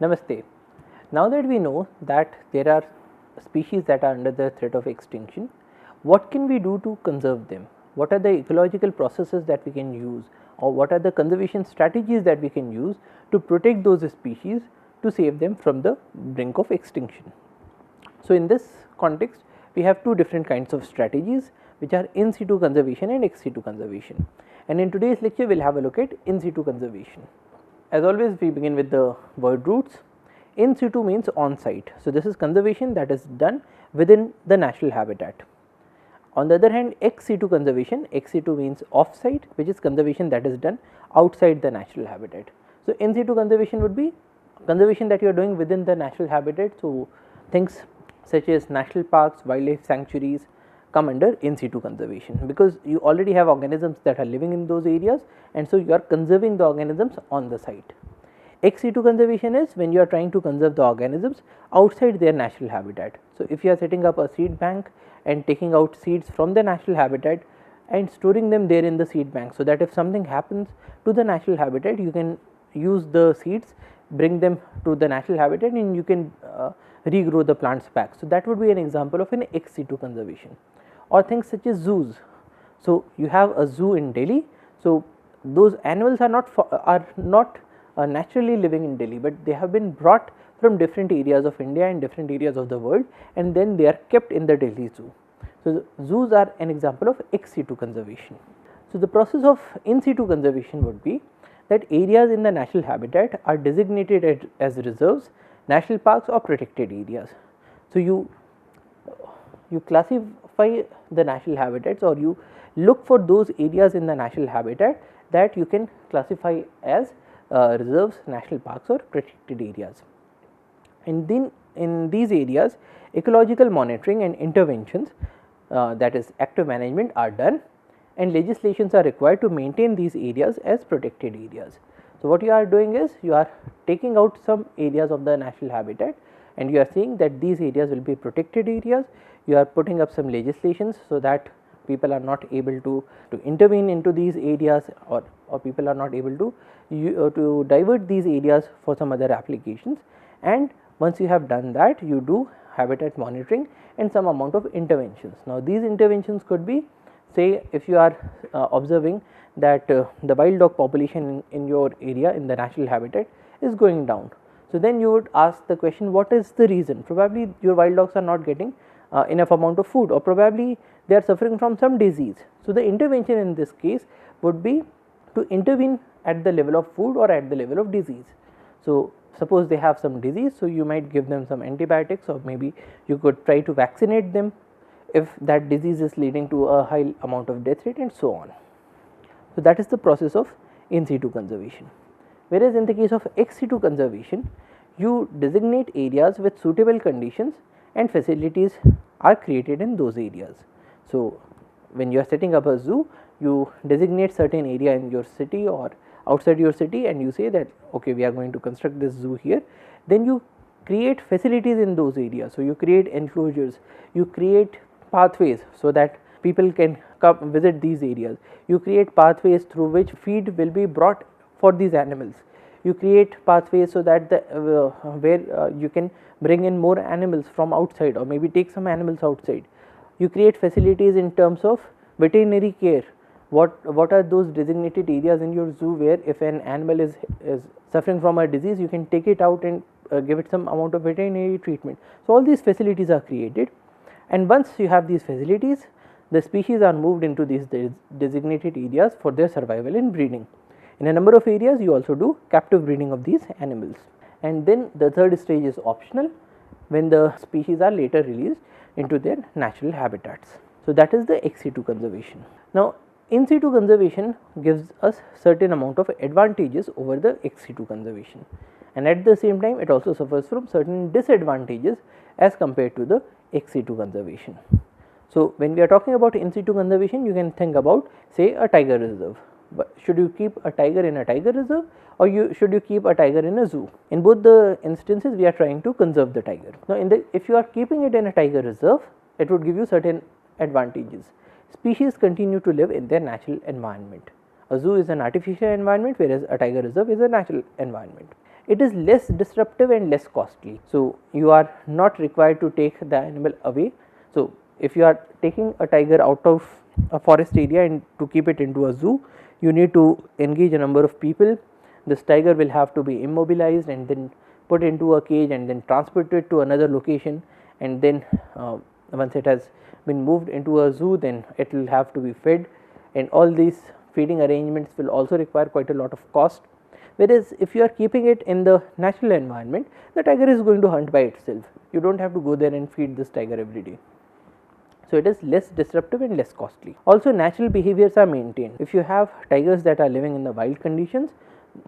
Namaste. Now that we know that there are species that are under the threat of extinction, what can we do to conserve them? What are the ecological processes that we can use, or what are the conservation strategies that we can use to protect those species to save them from the brink of extinction? So, in this context, we have two different kinds of strategies, which are in situ conservation and ex situ conservation. And in today's lecture, we will have a look at in situ conservation. As always, we begin with the word roots. In situ means on site. So, this is conservation that is done within the natural habitat. On the other hand, ex situ conservation, ex situ means off site, which is conservation that is done outside the natural habitat. So, in situ conservation would be conservation that you are doing within the natural habitat. So, things such as national parks, wildlife sanctuaries come under in situ conservation, because you already have organisms that are living in those areas, and so you are conserving the organisms on the site. Ex situ conservation is when you are trying to conserve the organisms outside their natural habitat. So, if you are setting up a seed bank and taking out seeds from the natural habitat and storing them there in the seed bank, so that if something happens to the natural habitat, you can use the seeds, bring them to the natural habitat, and you can regrow the plants back. So, that would be an example of an ex situ conservation. Or things such as zoos. So, you have a zoo in Delhi. So, those animals are not naturally living in Delhi, but they have been brought from different areas of India and different areas of the world, and then they are kept in the Delhi zoo. So, zoos are an example of ex situ conservation. So, the process of in situ conservation would be that areas in the natural habitat are designated as reserves, national parks, or protected areas. So, you classify the natural habitats, or you look for those areas in the natural habitat that you can classify as reserves, national parks, or protected areas. And then in these areas, ecological monitoring and interventions, that is active management, are done, and legislations are required to maintain these areas as protected areas. So, what you are doing is you are taking out some areas of the natural habitat, and you are saying that these areas will be protected areas. You are putting up some legislations so that people are not able to intervene into these areas, or people are not able to divert these areas for some other applications. And once you have done that, you do habitat monitoring and some amount of interventions. Now, these interventions could be, say, if you are observing that the wild dog population in your area in the natural habitat is going down. So, then you would ask the question, what is the reason? Probably your wild dogs are not getting enough amount of food, or probably they are suffering from some disease. So, the intervention in this case would be to intervene at the level of food or at the level of disease. So, suppose they have some disease, so you might give them some antibiotics, or maybe you could try to vaccinate them if that disease is leading to a high amount of death rate, and so on. So, that is the process of in situ conservation. Whereas, in the case of ex situ conservation, you designate areas with suitable conditions and facilities are created in those areas. So, when you are setting up a zoo, you designate certain area in your city or outside your city, and you say that okay, we are going to construct this zoo here. Then you create facilities in those areas. So, you create enclosures, you create pathways so that people can come visit these areas. You create pathways through which feed will be brought for these animals. You create pathways so that where you can bring in more animals from outside, or maybe take some animals outside. You create facilities in terms of veterinary care. What are those designated areas in your zoo where if an animal is suffering from a disease, you can take it out and give it some amount of veterinary treatment. So, all these facilities are created, and once you have these facilities, the species are moved into these designated areas for their survival and breeding. In a number of areas, you also do captive breeding of these animals. And then the third stage is optional, when the species are later released into their natural habitats. So, that is the ex situ conservation. Now, in situ conservation gives us certain amount of advantages over the ex situ conservation, and at the same time it also suffers from certain disadvantages as compared to the ex situ conservation. So, when we are talking about in situ conservation, you can think about, say, a tiger reserve. But should you keep a tiger in a tiger reserve, or should you keep a tiger in a zoo? In both the instances, we are trying to conserve the tiger. Now, if you are keeping it in a tiger reserve, it would give you certain advantages. Species continue to live in their natural environment. A zoo is an artificial environment, whereas a tiger reserve is a natural environment. it is less disruptive and less costly. So, you are not required to take the animal away. So, if you are taking a tiger out of a forest area and to keep it into a zoo, you need to engage a number of people. This tiger will have to be immobilized and then put into a cage and then transported to another location, and then once it has been moved into a zoo, then it will have to be fed, and all these feeding arrangements will also require quite a lot of cost. Whereas, if you are keeping it in the natural environment, the tiger is going to hunt by itself. You do not have to go there and feed this tiger every day. So, it is less disruptive and less costly. Also, natural behaviors are maintained. If you have tigers that are living in the wild conditions,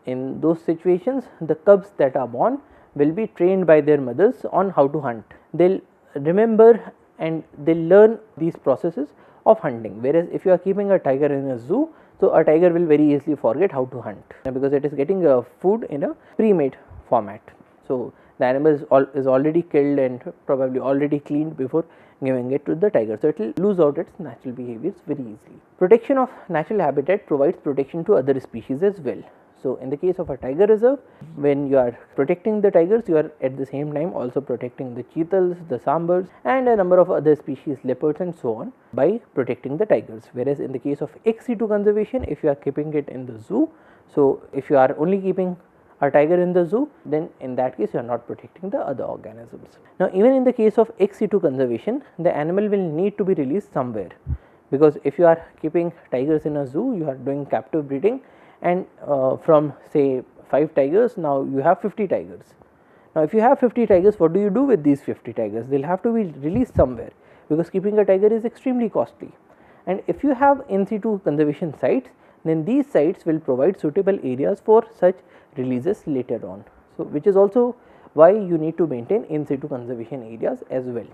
in those situations the cubs that are born will be trained by their mothers on how to hunt. They will remember and they will learn these processes of hunting, whereas if you are keeping a tiger in a zoo, so a tiger will very easily forget how to hunt because it is getting food in a pre-made format. So, the animal is already killed and probably already cleaned before giving it to the tiger. So, it will lose out its natural behaviors very easily. Protection of natural habitat provides protection to other species as well. So, in the case of a tiger reserve, when you are protecting the tigers, you are at the same time also protecting the cheetahs, the sambars and a number of other species, leopards and so on, by protecting the tigers. Whereas, in the case of ex-situ conservation, if you are keeping it in the zoo, so if you are only keeping a tiger in the zoo, then in that case you are not protecting the other organisms. Now, even in the case of ex-situ conservation, the animal will need to be released somewhere, because if you are keeping tigers in a zoo, you are doing captive breeding, and from say 5 tigers, now you have 50 tigers. Now, if you have 50 tigers, what do you do with these 50 tigers? They will have to be released somewhere, because keeping a tiger is extremely costly. And if you have in-situ conservation sites, then these sites will provide suitable areas for such releases later on. So, which is also why you need to maintain in-situ conservation areas as well.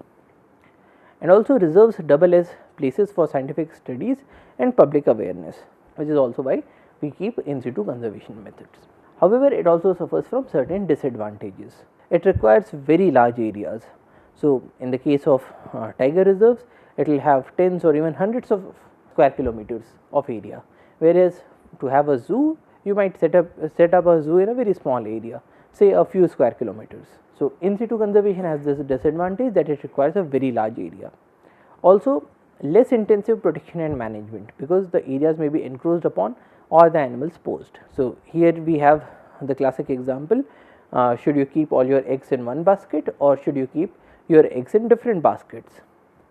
And also, reserves double as places for scientific studies and public awareness, which is also why we keep in-situ conservation methods. However, it also suffers from certain disadvantages. It requires very large areas. So, in the case of tiger reserves, it will have tens or even hundreds of square kilometers of area, whereas to have a zoo, you might set up a zoo in a very small area, say a few square kilometers. So, in-situ conservation has this disadvantage that it requires a very large area. Also, less intensive protection and management, because the areas may be encroached upon or the animals posed. So, here we have the classic example, should you keep all your eggs in one basket or should you keep your eggs in different baskets.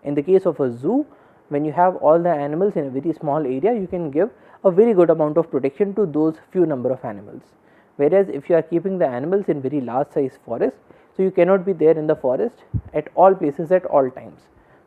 In the case of a zoo, when you have all the animals in a very small area, you can give a very good amount of protection to those few number of animals, whereas if you are keeping the animals in very large size forest, so you cannot be there in the forest at all places at all times.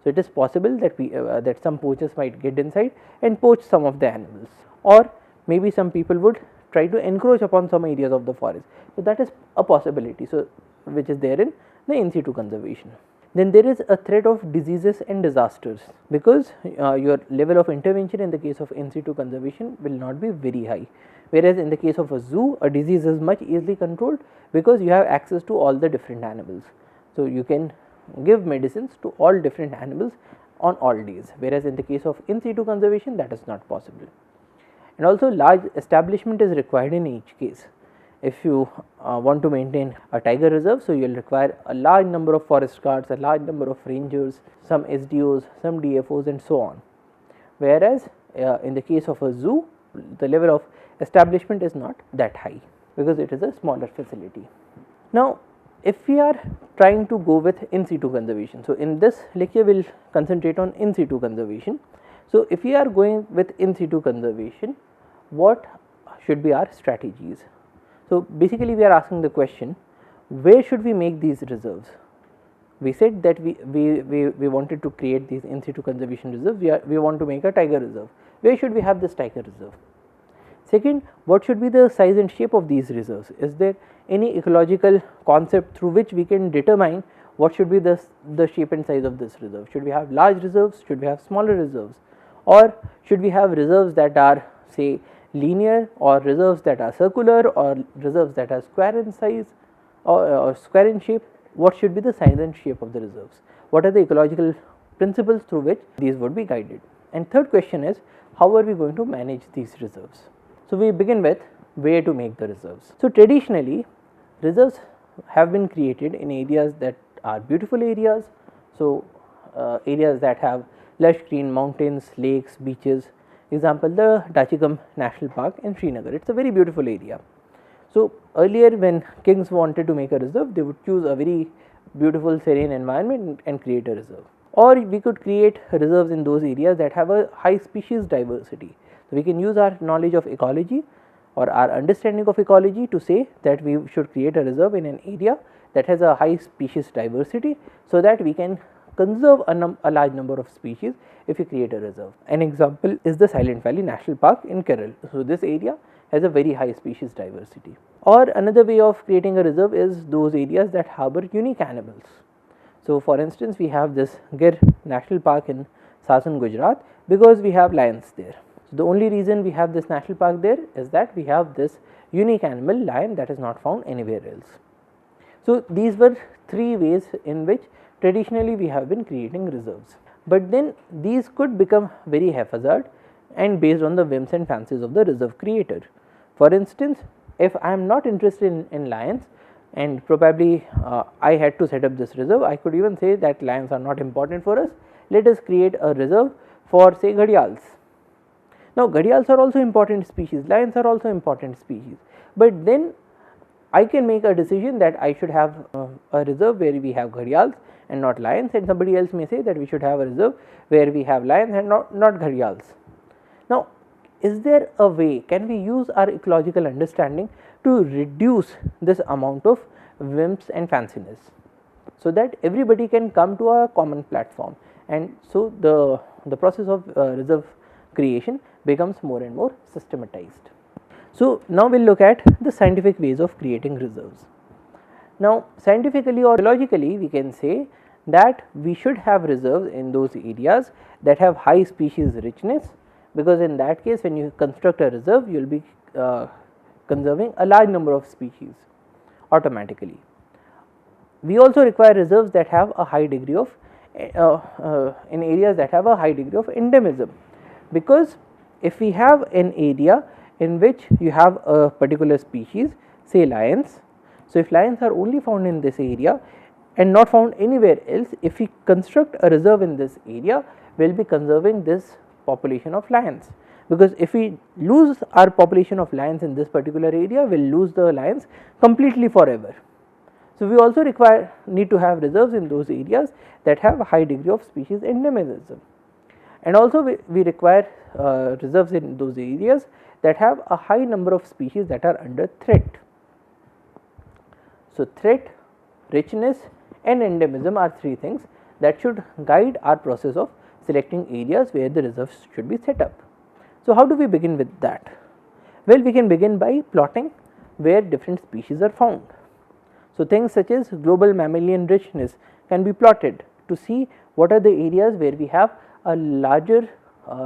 So, it is possible that that some poachers might get inside and poach some of the animals, or maybe some people would try to encroach upon some areas of the forest. So, that is a possibility, so which is there in the in-situ conservation. Then there is a threat of diseases and disasters, because your level of intervention in the case of in-situ conservation will not be very high, whereas in the case of a zoo, a disease is much easily controlled because you have access to all the different animals. So, you can give medicines to all different animals on all days, whereas in the case of in-situ conservation, that is not possible. And also, large establishment is required in each case. If you want to maintain a tiger reserve, so you will require a large number of forest guards, a large number of rangers, some SDOs, some DFOs and so on, whereas in the case of a zoo, the level of establishment is not that high because it is a smaller facility. Now, if we are trying to go with in-situ conservation, so in this lecture we will concentrate on in-situ conservation. So, if we are going with in-situ conservation, what should be our strategies? So, basically we are asking the question, where should we make these reserves? We said that we wanted to create these in-situ conservation reserves, we want to make a tiger reserve. Where should we have this tiger reserve? Second, what should be the size and shape of these reserves? Is there any ecological concept through which we can determine what should be the shape and size of this reserve? Should we have large reserves? Should we have smaller reserves? Or should we have reserves that are, say, linear, or reserves that are circular, or reserves that are square in size or square in shape? What should be the size and shape of the reserves? What are the ecological principles through which these would be guided? And third question is, how are we going to manage these reserves? So, we begin with where to make the reserves. So, traditionally reserves have been created in areas that are beautiful areas. So, areas that have lush green mountains, lakes, beaches. Example, the Dachigam National Park in Srinagar, it is a very beautiful area. So, earlier when kings wanted to make a reserve, they would choose a very beautiful serene environment and create a reserve. Or we could create reserves in those areas that have a high species diversity. So, we can use our knowledge of ecology or our understanding of ecology to say that we should create a reserve in an area that has a high species diversity, so that we can conserve a large number of species if we create a reserve. An example is the Silent Valley National Park in Kerala. So, this area has a very high species diversity. Or another way of creating a reserve is those areas that harbor unique animals. So, for instance, we have this Gir National Park in Sasan, Gujarat, because we have lions there. So, the only reason we have this national park there is that we have this unique animal lion that is not found anywhere else. So, these were three ways in which traditionally we have been creating reserves, but then these could become very haphazard and based on the whims and fancies of the reserve creator. For instance, if I am not interested in lions and probably I had to set up this reserve, I could even say that lions are not important for us, let us create a reserve for say ghadials. Now, ghadials are also important species, lions are also important species, but then I can make a decision that I should have a reserve where we have ghadials and not lions, and somebody else may say that we should have a reserve where we have lions and not ghadials. Now, is there a way, can we use our ecological understanding to reduce this amount of whims and fanciness, so that everybody can come to a common platform, and so the process of reserve creation becomes more and more systematized. So, now we will look at the scientific ways of creating reserves. Now, scientifically or biologically, we can say that we should have reserves in those areas that have high species richness, because in that case when you construct a reserve, you will be conserving a large number of species automatically. We also require reserves that have a high degree of in areas that have a high degree of endemism, because if we have an area in which you have a particular species, say lions. So, if lions are only found in this area and not found anywhere else, if we construct a reserve in this area, we will be conserving this population of lions, because if we lose our population of lions in this particular area, we will lose the lions completely forever. So, we also need to have reserves in those areas that have a high degree of species endemism, and also we require reserves in those areas that have a high number of species that are under threat. So, threat, richness and endemism are three things that should guide our process of selecting areas where the reserves should be set up. So, how do we begin with that? Well, we can begin by plotting where different species are found. So, things such as global mammalian richness can be plotted to see what are the areas where we have a larger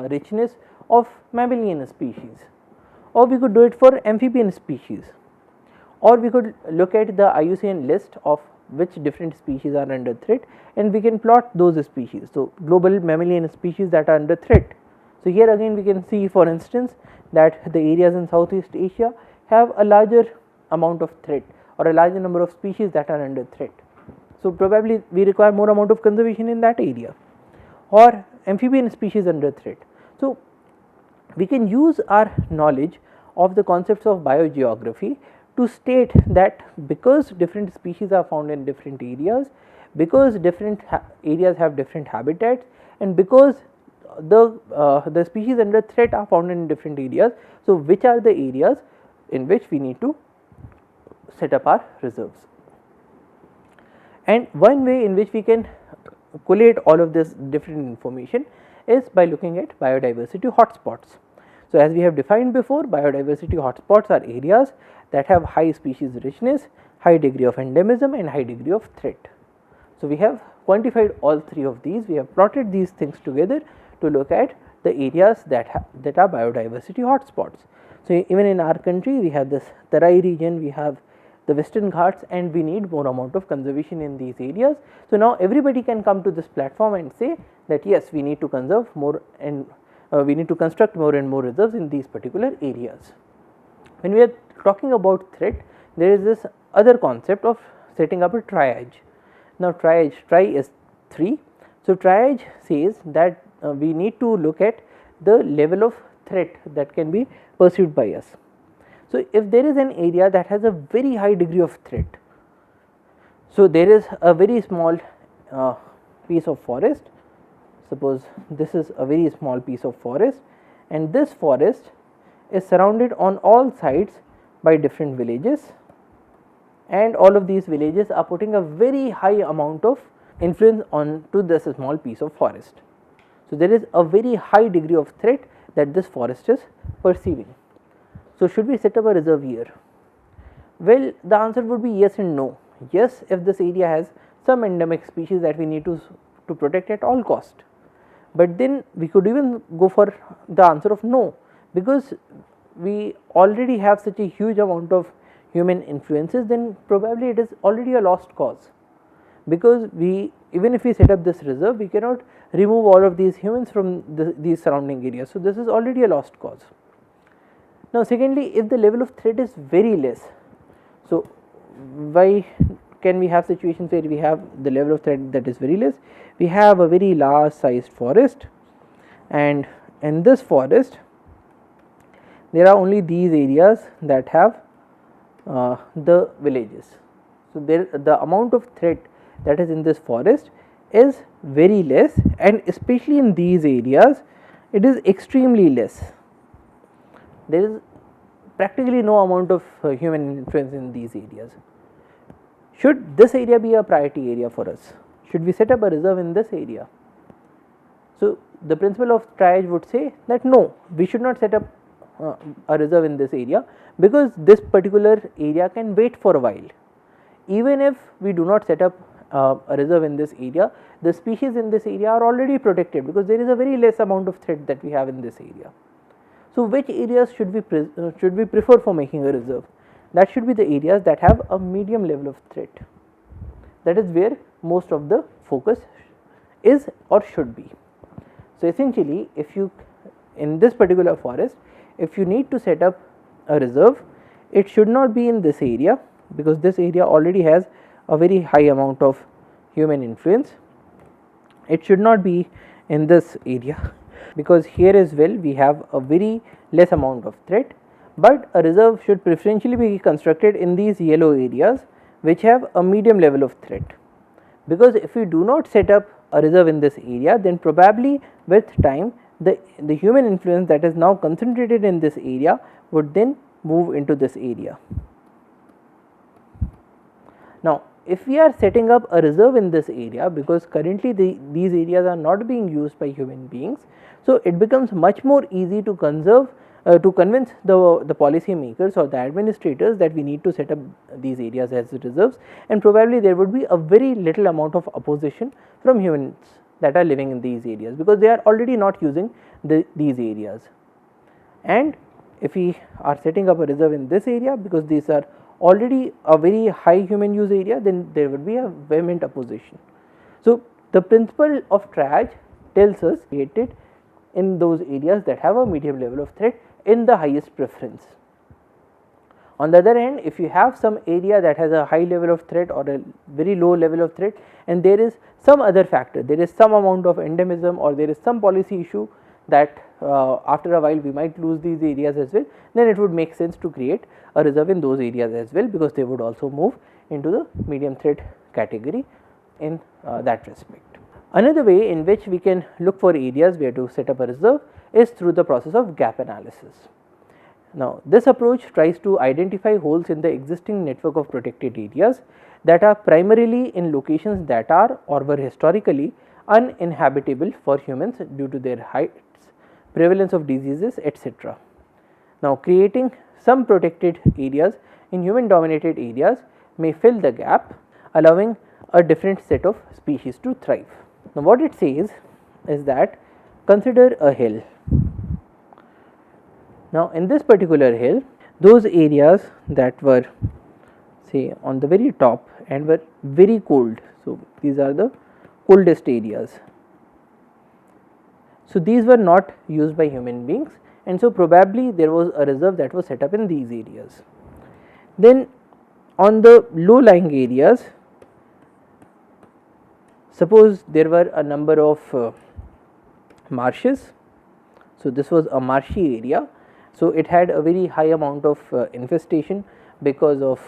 richness of mammalian species, or we could do it for amphibian species, or we could look at the IUCN list of which different species are under threat and we can plot those species. So, global mammalian species that are under threat. So, here again we can see, for instance, that the areas in Southeast Asia have a larger amount of threat or a larger number of species that are under threat. So, probably we require more amount of conservation in that area, or amphibian species under threat. So, we can use our knowledge of the concepts of biogeography to state that because different species are found in different areas, because different areas have different habitats, and because the species under threat are found in different areas. So, which are the areas in which we need to set up our reserves? And one way in which we can collate all of this different information is by looking at biodiversity hotspots. So, as we have defined before, biodiversity hotspots are areas that have high species richness, high degree of endemism and high degree of threat. So, we have quantified all three of these, we have plotted these things together to look at the areas that are biodiversity hotspots. So, even in our country we have this Tarai region, we have the Western Ghats, and we need more amount of conservation in these areas. So, now everybody can come to this platform and say that yes, we need to conserve more and we need to construct more and more reserves in these particular areas. When we are talking about threat, there is this other concept of setting up a triage. Now triage, tri is 3. So triage says that we need to look at the level of threat that can be perceived by us. So if there is an area that has a very high degree of threat, so there is a very small piece of forest, suppose this is a very small piece of forest, and this forest is surrounded on all sides by different villages, and all of these villages are putting a very high amount of influence onto this small piece of forest. So there is a very high degree of threat that this forest is perceiving. So should we set up a reserve here? Well, the answer would be yes and no. Yes, if this area has some endemic species that we need to protect at all cost, but then we could even go for the answer of no, because we already have such a huge amount of human influences, then probably it is already a lost cause, because we, even if we set up this reserve, we cannot remove all of these humans from these surrounding areas. So this is already a lost cause. Now secondly, if the level of threat is very less, so why can we have situations where we have the level of threat that is very less? We have a very large sized forest, and in this forest there are only these areas that have the villages. So there, the amount of threat that is in this forest is very less, and especially in these areas it is extremely less. There is practically no amount of human influence in these areas. Should this area be a priority area for us? Should we set up a reserve in this area? So the principle of triage would say that no, we should not set up a reserve in this area, because this particular area can wait for a while. Even if we do not set up a reserve in this area, the species in this area are already protected, because there is a very less amount of threat that we have in this area. So which areas should we prefer for making a reserve? That should be the areas that have a medium level of threat. That is where most of the focus is or should be. So essentially, if you, in this particular forest, if you need to set up a reserve, it should not be in this area, because this area already has a very high amount of human influence. It should not be in this area, because here as well we have a very less amount of threat, but a reserve should preferentially be constructed in these yellow areas which have a medium level of threat, because if we do not set up a reserve in this area, then probably with time the human influence that is now concentrated in this area would then move into this area. Now if we are setting up a reserve in this area, because currently these areas are not being used by human beings, so it becomes much more easy to conserve to convince the policy makers or the administrators that we need to set up these areas as reserves, and probably there would be a very little amount of opposition from humans that are living in these areas, because they are already not using these areas. And if we are setting up a reserve in this area, because these are already a very high human use area, then there would be a vehement opposition. So the principle of triage tells us created in those areas that have a medium level of threat in the highest preference. On the other hand, if you have some area that has a high level of threat or a very low level of threat, and there is some other factor, there is some amount of endemism or there is some policy issue that after a while we might lose these areas as well, then it would make sense to create a reserve in those areas as well, because they would also move into the medium threat category in that respect. Another way in which we can look for areas where to set up a reserve is through the process of gap analysis. Now this approach tries to identify holes in the existing network of protected areas that are primarily in locations that are or were historically uninhabitable for humans due to their heights, prevalence of diseases, etc. Now creating some protected areas in human dominated areas may fill the gap, allowing a different set of species to thrive. Now what it says is that consider a hill. Now in this particular hill, those areas that were say on the very top and were very cold, so these are the coldest areas. So these were not used by human beings, and so probably there was a reserve that was set up in these areas. Then on the low lying areas, suppose there were a number of marshes. So, this was a marshy area. So, it had a very high amount of infestation because of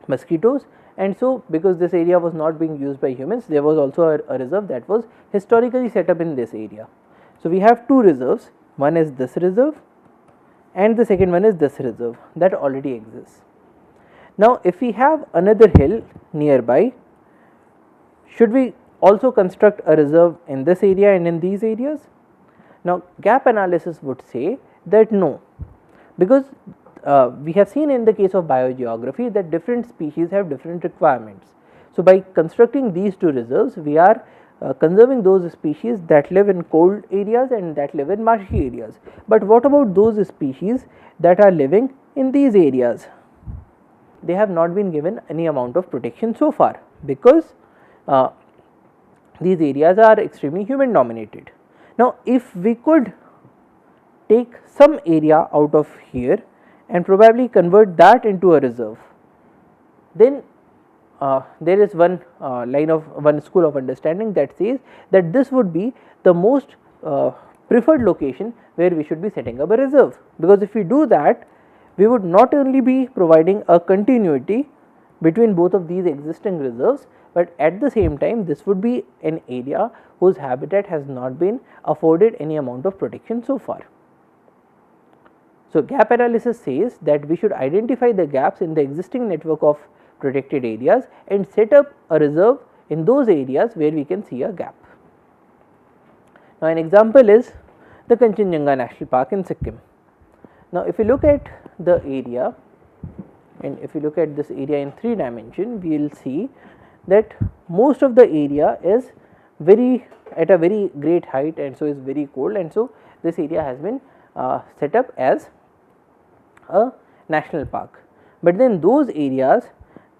mosquitoes, and so because this area was not being used by humans, there was also a reserve that was historically set up in this area. So, we have two reserves, one is this reserve and the second one is this reserve that already exists. Now, if we have another hill nearby, should we also construct a reserve in this area and in these areas? Now, gap analysis would say that no, because we have seen in the case of biogeography that different species have different requirements. So, by constructing these two reserves, we are conserving those species that live in cold areas and that live in marshy areas. But what about those species that are living in these areas? They have not been given any amount of protection so far, because these areas are extremely human dominated. Now, if we could take some area out of here and probably convert that into a reserve, then there is one one school of understanding that says that this would be the most preferred location where we should be setting up a reserve, because if we do that, we would not only be providing a continuity between both of these existing reserves, but at the same time this would be an area whose habitat has not been afforded any amount of protection so far. So, gap analysis says that we should identify the gaps in the existing network of protected areas and set up a reserve in those areas where we can see a gap. Now, an example is the Kanchenjunga National Park in Sikkim. Now, if you look at the area, and if you look at this area in 3 dimension, we will see that most of the area is at a very great height, and so is very cold, and so this area has been set up as a national park. But then those areas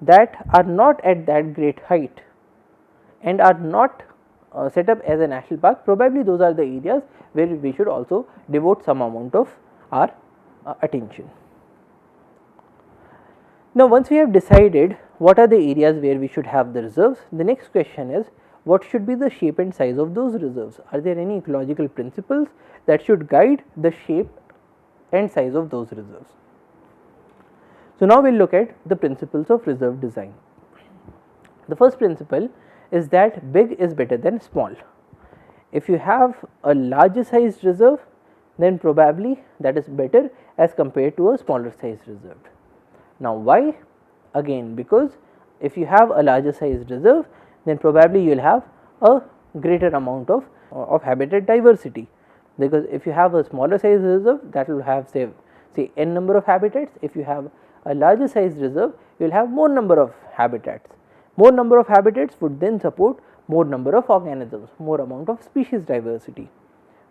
that are not at that great height and are not set up as a national park, probably those are the areas where we should also devote some amount of our attention. Now, once we have decided what are the areas where we should have the reserves, the next question is what should be the shape and size of those reserves? Are there any ecological principles that should guide the shape and size of those reserves? So, now we will look at the principles of reserve design. The first principle is that big is better than small. If you have a larger sized reserve, then probably that is better as compared to a smaller sized reserve. Now, why? Again, because if you have a larger sized reserve, then probably you will have a greater amount of habitat diversity, because if you have a smaller sized reserve, that will have say n number of habitats. If you have a larger sized reserve, you will have more number of habitats. More number of habitats would then support more number of organisms, more amount of species diversity,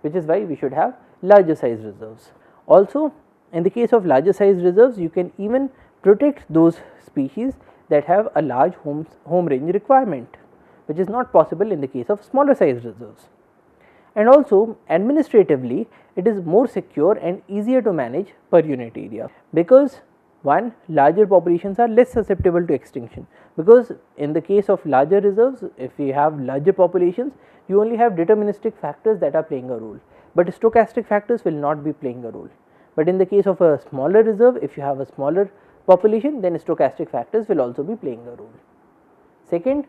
which is why we should have larger sized reserves. Also, in the case of larger sized reserves, you can even protect those species that have a large home range requirement, which is not possible in the case of smaller sized reserves. And also, administratively, it is more secure and easier to manage per unit area, because one, larger populations are less susceptible to extinction, because in the case of larger reserves, if we have larger populations, you only have deterministic factors that are playing a role, but stochastic factors will not be playing a role. But in the case of a smaller reserve, if you have a smaller population, then stochastic factors will also be playing a role. Second,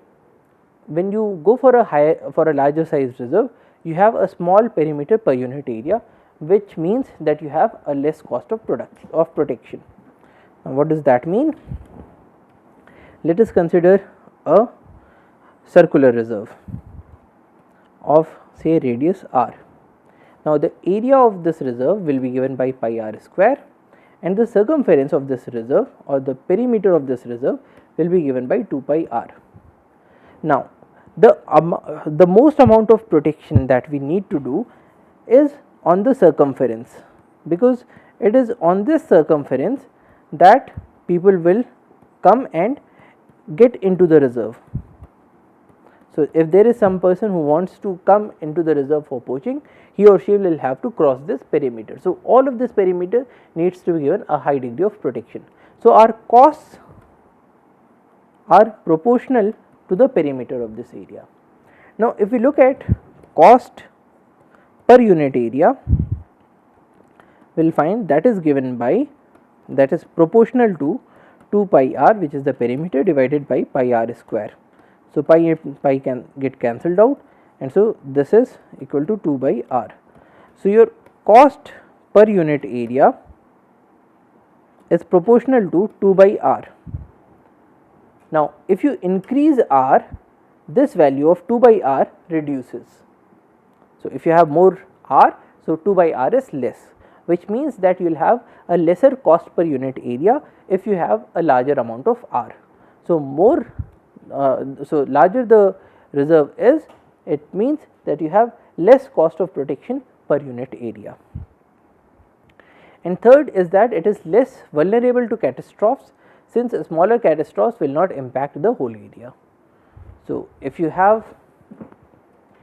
when you go for a larger sized reserve, you have a small perimeter per unit area, which means that you have a less cost of protection. Now, what does that mean? Let us consider a circular reserve of say radius r. Now, the area of this reserve will be given by pi r square, and the circumference of this reserve or the perimeter of this reserve will be given by 2 pi r. Now, the most amount of protection that we need to do is on the circumference, because it is on this circumference that people will come and get into the reserve. So, if there is some person who wants to come into the reserve for poaching, he or she will have to cross this perimeter. So, all of this perimeter needs to be given a high degree of protection. So, our costs are proportional to the perimeter of this area. Now, if we look at cost per unit area, we will find that is given by, that is proportional to 2 pi r, which is the perimeter, divided by pi r square. So, pi can get cancelled out, and so this is equal to 2 by r. So, your cost per unit area is proportional to 2 by r. Now, if you increase r, this value of 2 by r reduces. So, if you have more r, so 2 by r is less, which means that you will have a lesser cost per unit area if you have a larger amount of r. So, larger the reserve is, it means that you have less cost of protection per unit area. And third is that it is less vulnerable to catastrophes, since smaller catastrophes will not impact the whole area. So, if you have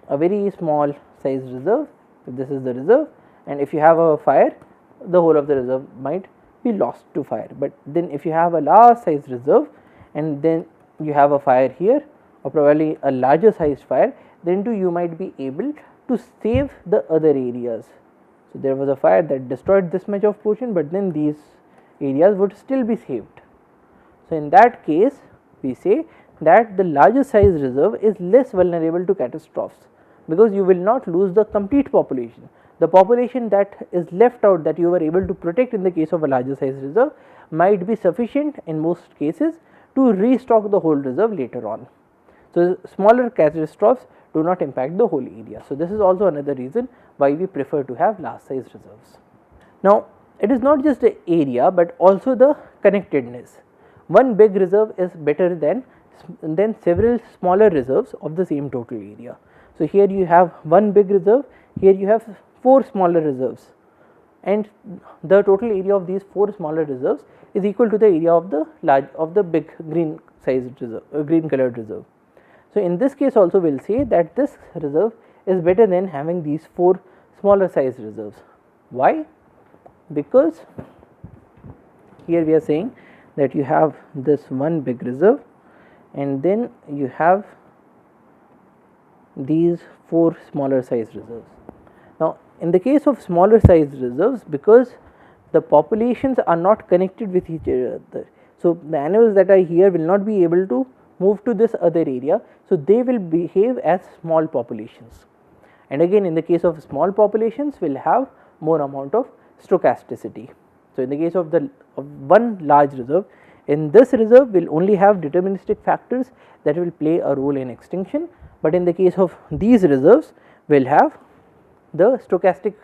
a very small size reserve, if this is the reserve, and if you have a fire, the whole of the reserve might be lost to fire. But then if you have a large size reserve and then you have a fire here, or probably a larger sized fire, then too you might be able to save the other areas. So, there was a fire that destroyed this much of portion, but then these areas would still be saved. So, in that case we say that the larger size reserve is less vulnerable to catastrophes, because you will not lose the complete population. The population that is left out, that you were able to protect in the case of a larger size reserve, might be sufficient in most cases to restock the whole reserve later on. So, smaller catastrophes do not impact the whole area. So, this is also another reason why we prefer to have large size reserves. Now, it is not just the area, but also the connectedness. One big reserve is better than several smaller reserves of the same total area. So, here you have one big reserve, here you have 4 smaller reserves, and the total area of these 4 smaller reserves is equal to the area of the big green sized reserve, green colored reserve. So, in this case also we will say that this reserve is better than having these 4 smaller sized reserves. Why? Because here we are saying that you have this one big reserve and then you have these 4 smaller sized reserves. Now, in the case of smaller sized reserves, because the populations are not connected with each other, so the animals that are here will not be able to move to this other area, so they will behave as small populations. And again, in the case of small populations, we will have more amount of stochasticity. So, in the case of one large reserve, in this reserve we will only have deterministic factors that will play a role in extinction, but in the case of these reserves we will have the stochastic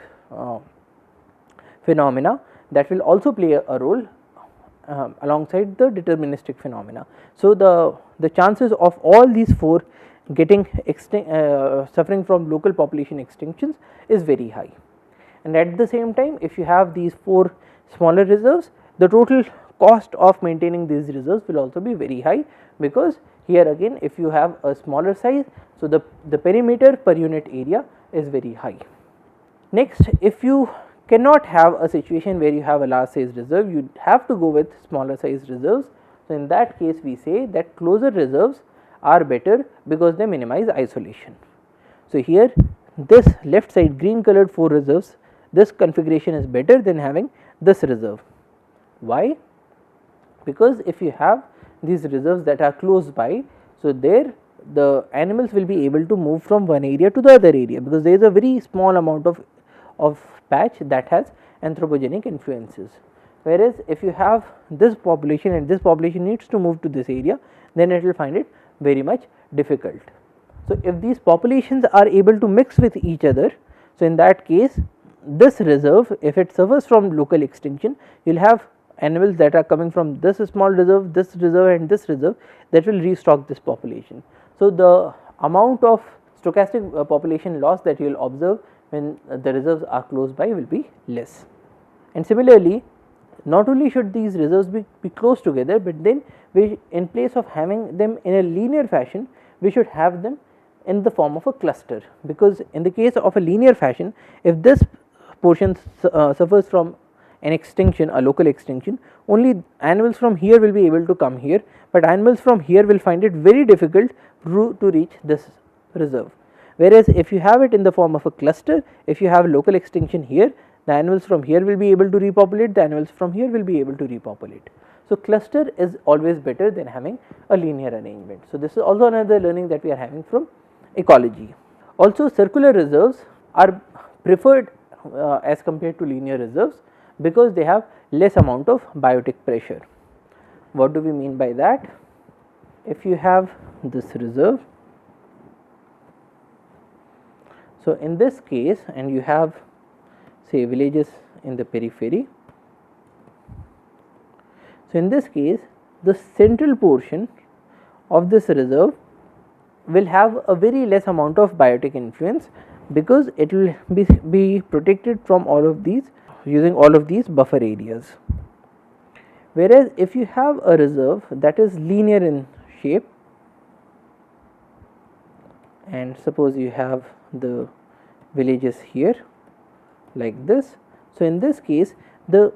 phenomena that will also play a role alongside the deterministic phenomena. So, the chances of all these 4 getting suffering from local population extinctions is very high. And at the same time, if you have these 4 smaller reserves, the total cost of maintaining these reserves will also be very high, because here again if you have a smaller size, so the perimeter per unit area is very high. Next, if you cannot have a situation where you have a large size reserve, you have to go with smaller size reserves. So, in that case we say that closer reserves are better because they minimize isolation. So, here this left side green colored 4 reserves, this configuration is better than having this reserve. Why? Because if you have these reserves that are close by, so there the animals will be able to move from one area to the other area, because there is a very small amount of patch that has anthropogenic influences. Whereas, if you have this population and this population needs to move to this area, then it will find it very much difficult. So, if these populations are able to mix with each other, so in that case this reserve, if it suffers from local extinction, you will have animals that are coming from this small reserve, this reserve and this reserve, that will restock this population. So, the amount of stochastic population loss that you will observe when the reserves are close by will be less. And similarly, not only should these reserves be close together, but then we, in place of having them in a linear fashion, we should have them in the form of a cluster, because in the case of a linear fashion, if this portion suffers from an extinction, a local extinction, only animals from here will be able to come here, but animals from here will find it very difficult to reach this reserve. Whereas if you have it in the form of a cluster, if you have local extinction here, the animals from here will be able to repopulate, the animals from here will be able to repopulate. So, cluster is always better than having a linear arrangement. So, this is also another learning that we are having from ecology. Also, circular reserves are preferred as compared to linear reserves because they have less amount of biotic pressure. What do we mean by that? If you have this reserve, so in this case, and you have say villages in the periphery. So, in this case, the central portion of this reserve will have a very less amount of biotic influence because it will be protected from all of these using all of these buffer areas. Whereas, if you have a reserve that is linear in shape, and suppose you have the villages here like this. So, in this case, the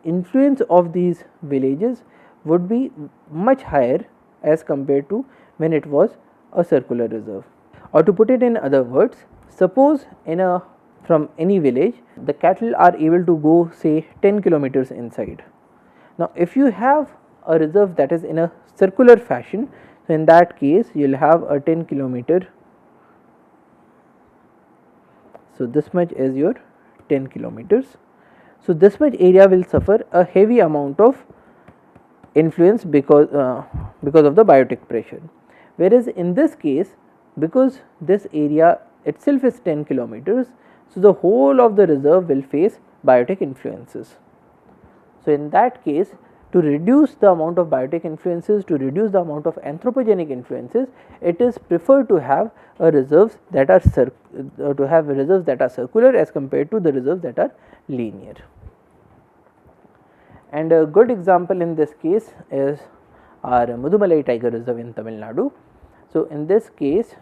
influence of these villages would be much higher as compared to when it was a circular reserve. Or to put it in other words, suppose from any village the cattle are able to go say 10 kilometers inside. Now, if you have a reserve that is in a circular fashion, so in that case you will have a 10 kilometer. So, this much is your 10 kilometers. So, this much area will suffer a heavy amount of influence because of the biotic pressure. Whereas, in this case, because this area itself is 10 kilometers, so the whole of the reserve will face biotic influences. So, in that case, to reduce the amount of biotic influences, to reduce the amount of anthropogenic influences, it is preferred to have reserves that are circular as compared to the reserves that are linear. And a good example in this case is our Mudumalai Tiger Reserve in Tamil Nadu. So, in this case,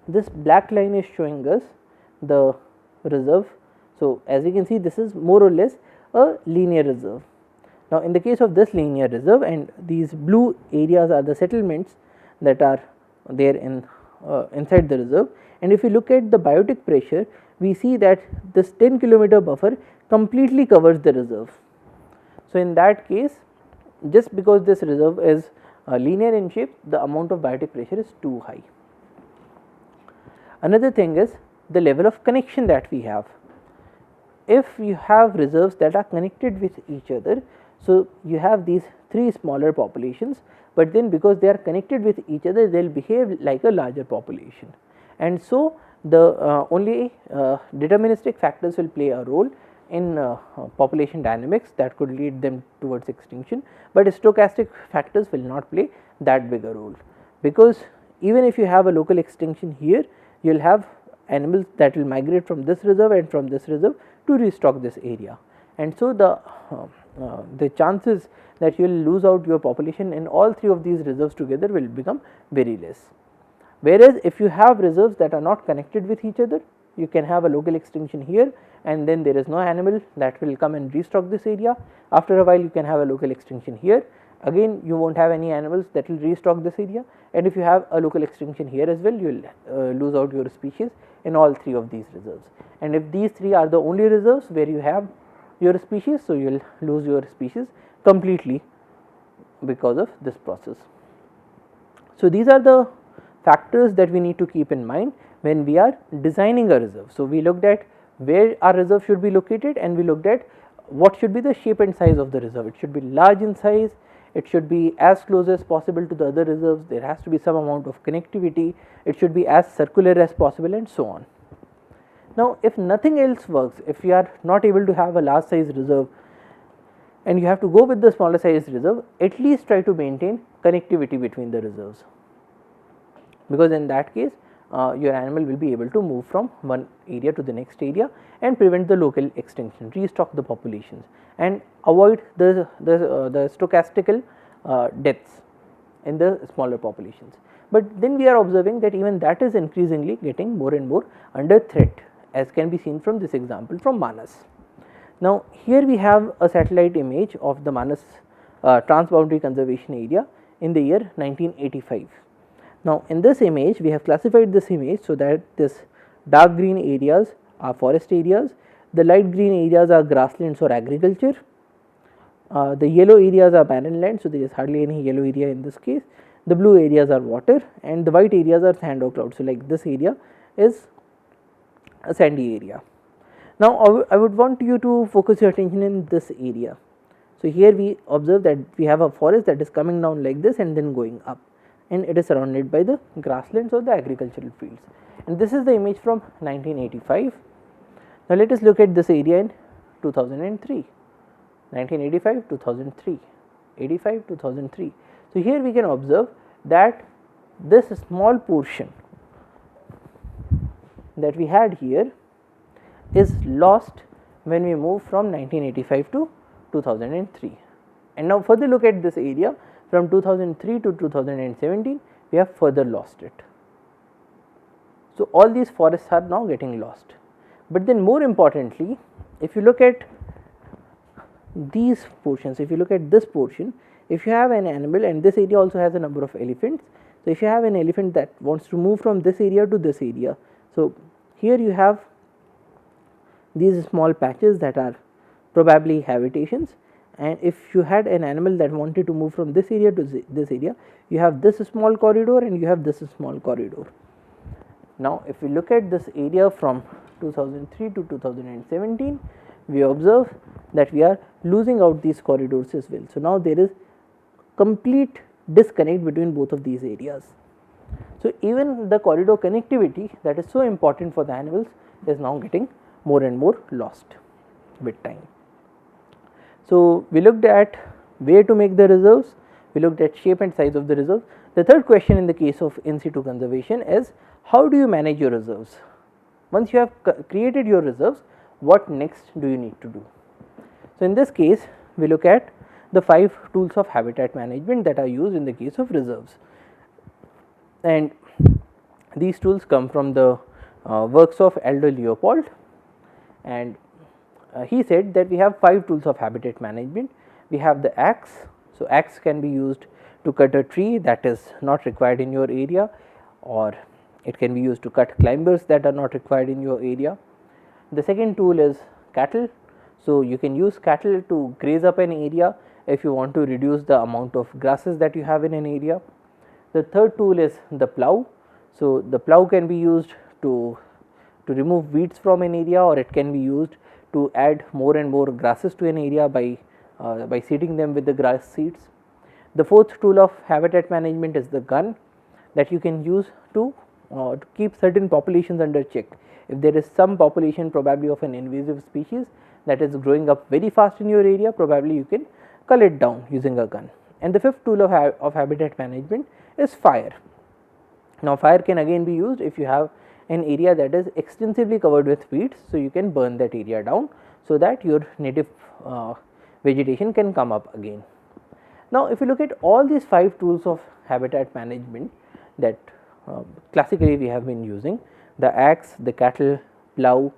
this black line is showing us the reserve. So, as you can see, this is more or less a linear reserve. Now, in the case of this linear reserve, and these blue areas are the settlements that are there inside the reserve, and if you look at the biotic pressure, we see that this 10 kilometer buffer completely covers the reserve. So, in that case, just because this reserve is linear in shape, the amount of biotic pressure is too high. Another thing is the level of connection that we have. If you have reserves that are connected with each other, so you have these 3 smaller populations, but then because they are connected with each other, they will behave like a larger population. And so, the only deterministic factors will play a role in population dynamics that could lead them towards extinction, but stochastic factors will not play that big a role, because even if you have a local extinction here, you will have animals that will migrate from this reserve and from this reserve to restock this area. And so, the chances that you will lose out your population in all 3 of these reserves together will become very less. Whereas, if you have reserves that are not connected with each other, you can have a local extinction here and then there is no animal that will come and restock this area. After a while, you can have a local extinction here, again you will not have any animals that will restock this area, and if you have a local extinction here as well, you will lose out your species in all 3 of these reserves. And if these 3 are the only reserves where you have your species, so you will lose your species completely because of this process. So, these are the factors that we need to keep in mind when we are designing a reserve. So, we looked at where our reserve should be located, and we looked at what should be the shape and size of the reserve. It should be large in size, it should be as close as possible to the other reserves, there has to be some amount of connectivity, it should be as circular as possible, and so on. Now, if nothing else works, if you are not able to have a large size reserve and you have to go with the smaller size reserve, at least try to maintain connectivity between the reserves, because in that case your animal will be able to move from one area to the next area and prevent the local extinction, restock the populations and avoid the stochastical deaths in the smaller populations. But then we are observing that even that is increasingly getting more and more under threat, as can be seen from this example from Manas. Now, here we have a satellite image of the Manas transboundary conservation area in the year 1985. Now, in this image we have classified this image so that this dark green areas are forest areas, the light green areas are grasslands or agriculture, the yellow areas are barren land, so there is hardly any yellow area in this case, the blue areas are water, and the white areas are sand or cloud. So, like this area is a sandy area. Now, I would want you to focus your attention in this area. So, here we observe that we have a forest that is coming down like this and then going up, and it is surrounded by the grasslands or the agricultural fields, and this is the image from 1985. Now, let us look at this area in 2003, 1985, 2003, 85, 2003. So, here we can observe that this small portion that we had here is lost when we move from 1985 to 2003. And now, further look at this area from 2003 to 2017, we have further lost it. So, all these forests are now getting lost. But then more importantly, if you look at these portions, if you look at this portion, if you have an animal, and this area also has a number of elephants. So, if you have an elephant that wants to move from this area to this area, so here you have these small patches that are probably habitations, and if you had an animal that wanted to move from this area to this area, you have this small corridor and you have this small corridor. Now, if we look at this area from 2003 to 2017, we observe that we are losing out these corridors as well. So, now there is complete disconnect between both of these areas. So, even the corridor connectivity that is so important for the animals is now getting more and more lost with time. So, we looked at where to make the reserves, we looked at shape and size of the reserves. The third question in the case of in situ conservation is, how do you manage your reserves? Once you have created your reserves, what next do you need to do? So, in this case we look at the 5 tools of habitat management that are used in the case of reserves, and these tools come from the works of Elder Leopold, and he said that we have 5 tools of habitat management. We have the axe. So, axe can be used to cut a tree that is not required in your area, or it can be used to cut climbers that are not required in your area. The second tool is cattle. So, you can use cattle to graze up an area if you want to reduce the amount of grasses that you have in an area. The third tool is the plow. So, the plow can be used to remove weeds from an area, or it can be used to add more and more grasses to an area by seeding them with the grass seeds. The fourth tool of habitat management is the gun that you can use to keep certain populations under check. If there is some population probably of an invasive species that is growing up very fast in your area, probably you can cull it down using a gun. And the fifth tool of habitat management is fire. Now, fire can again be used if you have an area that is extensively covered with weeds. So, you can burn that area down so that your native vegetation can come up again. Now, if you look at all these 5 tools of habitat management that classically we have been using, the axe, the cattle, plow,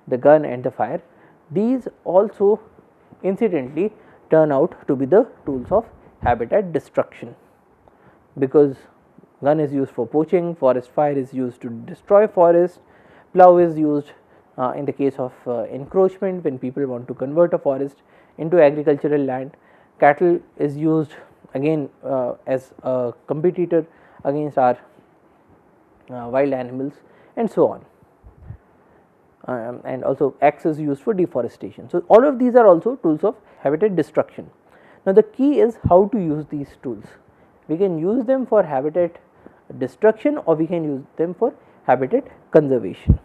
the gun and the fire, these also incidentally turn out to be the tools of habitat destruction, because gun is used for poaching, forest fire is used to destroy forest, plow is used in the case of encroachment when people want to convert a forest into agricultural land, cattle is used again as a competitor against our wild animals, and so on. And also axe is used for deforestation. So, all of these are also tools of habitat destruction. Now, the key is how to use these tools. We can use them for habitat destruction, or we can use them for habitat conservation.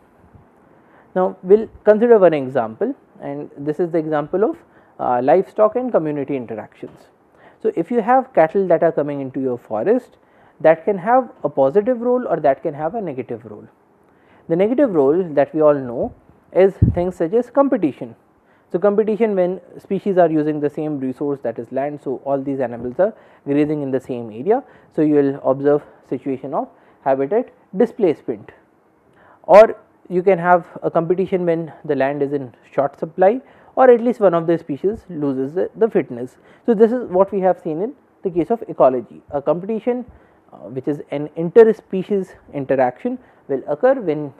Now, we will consider one example, and this is the example of livestock and community interactions. So, if you have cattle that are coming into your forest, that can have a positive role or that can have a negative role. The negative role that we all know is things such as competition. So, competition when species are using the same resource, that is land. So, all these animals are grazing in the same area. So, you will observe situation of habitat displacement, or you can have a competition when the land is in short supply, or at least one of the species loses the fitness. So, this is what we have seen in the case of ecology. A competition which is an interspecies interaction will occur when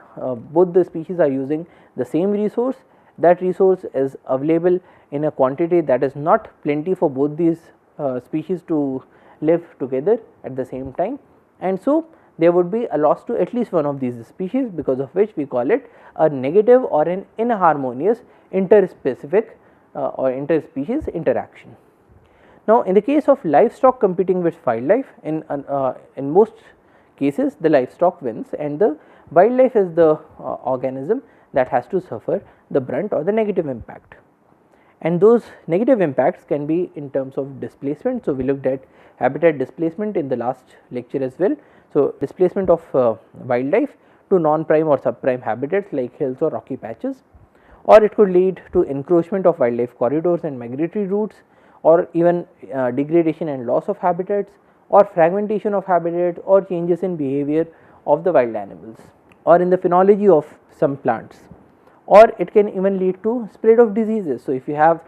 both the species are using the same resource. That resource is available in a quantity that is not plenty for both these species to live together at the same time, and so there would be a loss to at least one of these species, because of which we call it a negative or an inharmonious interspecific or interspecies interaction. Now, in the case of livestock competing with wildlife, in most cases the livestock wins and the wildlife is the organism that has to suffer the brunt or the negative impact, and those negative impacts can be in terms of displacement. So, we looked at habitat displacement in the last lecture as well. So, displacement of wildlife to non-prime or subprime habitats like hills or rocky patches, or it could lead to encroachment of wildlife corridors and migratory routes, or even degradation and loss of habitats, or fragmentation of habitat, or changes in behavior of the wild animals, or in the phenology of some plants, or it can even lead to spread of diseases. So, if you have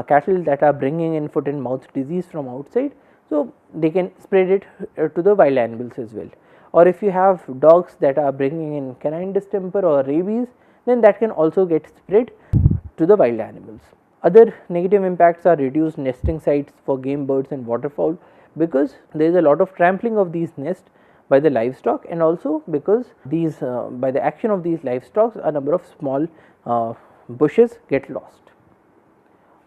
cattle that are bringing in foot and mouth disease from outside, so they can spread it to the wild animals as well, or if you have dogs that are bringing in canine distemper or rabies, then that can also get spread to the wild animals. Other negative impacts are reduced nesting sites for game birds and waterfowl, because there is a lot of trampling of these nests by the livestock, and also because these by the action of these livestock a number of small bushes get lost.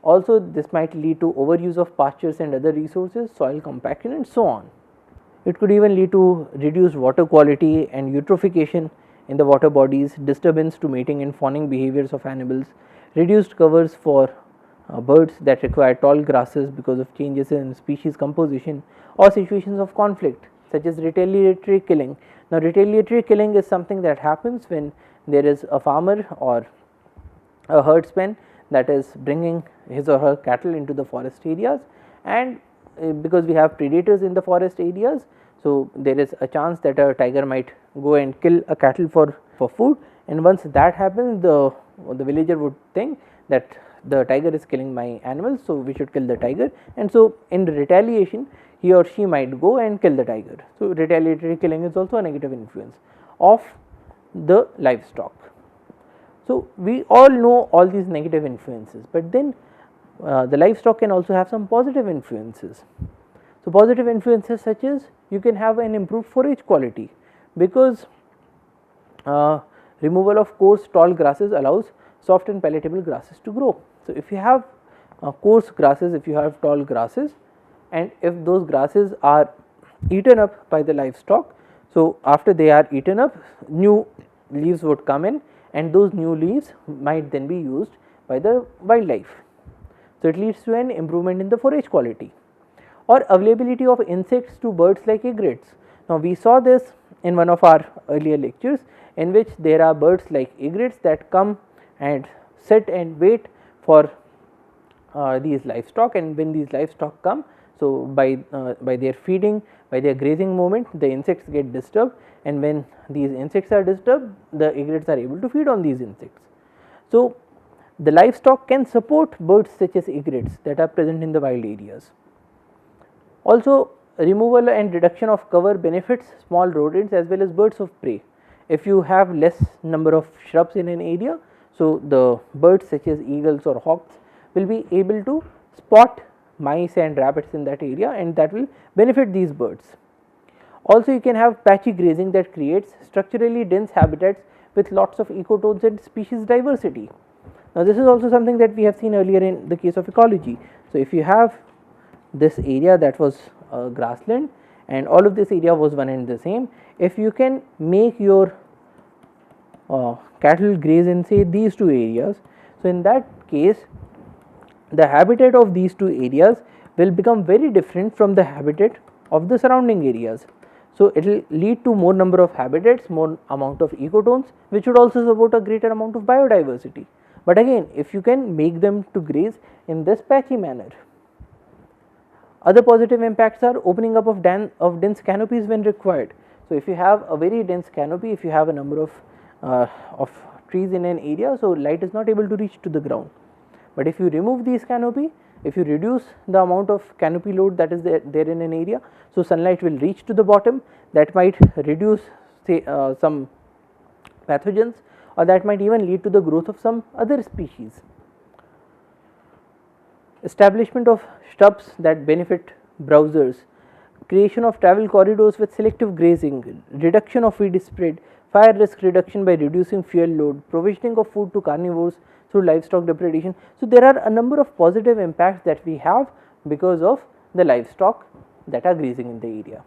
Also, this might lead to overuse of pastures and other resources, soil compaction and so on. It could even lead to reduced water quality and eutrophication in the water bodies, disturbance to mating and fawning behaviors of animals, reduced covers for birds that require tall grasses because of changes in species composition, or situations of conflict such as retaliatory killing. Now, retaliatory killing is something that happens when there is a farmer or a herdsman that is bringing his or her cattle into the forest areas, and because we have predators in the forest areas, so there is a chance that a tiger might go and kill a cattle for food, and once that happens, the villager would think that the tiger is killing my animals, so we should kill the tiger, and so in retaliation he or she might go and kill the tiger. So, retaliatory killing is also a negative influence of the livestock. So, we all know all these negative influences, but then the livestock can also have some positive influences. So, positive influences such as you can have an improved forage quality, because removal of coarse tall grasses allows soft and palatable grasses to grow. So, if you have coarse grasses, if you have tall grasses, and if those grasses are eaten up by the livestock, so after they are eaten up, new leaves would come in, and those new leaves might then be used by the wildlife. So, it leads to an improvement in the forage quality, or availability of insects to birds like egrets. Now, we saw this in one of our earlier lectures, in which there are birds like egrets that come and sit and wait for these livestock, and when these livestock come, so by their feeding, by their grazing movement, the insects get disturbed, and when these insects are disturbed, the egrets are able to feed on these insects. So, the livestock can support birds such as egrets that are present in the wild areas. Also, removal and reduction of cover benefits small rodents as well as birds of prey. If you have less number of shrubs in an area, so the birds such as eagles or hawks will be able to spot mice and rabbits in that area, and that will benefit these birds. Also, you can have patchy grazing that creates structurally dense habitats with lots of ecotones and species diversity. Now, this is also something that we have seen earlier in the case of ecology. So, if you have this area that was grassland and all of this area was one and the same, if you can make your cattle graze in say these two areas, so in that case the habitat of these two areas will become very different from the habitat of the surrounding areas. So, it will lead to more number of habitats, more amount of ecotones, which would also support a greater amount of biodiversity. But again, if you can make them to graze in this patchy manner. Other positive impacts are opening up of dense canopies when required. So, if you have a very dense canopy, if you have a number of trees in an area, so light is not able to reach to the ground. But if you remove these canopy, if you reduce the amount of canopy load that is there in an area, so sunlight will reach to the bottom, that might reduce say some pathogens, or that might even lead to the growth of some other species. Establishment of shrubs that benefit browsers, creation of travel corridors with selective grazing, reduction of weed spread, fire risk reduction by reducing fuel load, provisioning of food to carnivores through livestock depredation. So, there are a number of positive impacts that we have because of the livestock that are grazing in the area.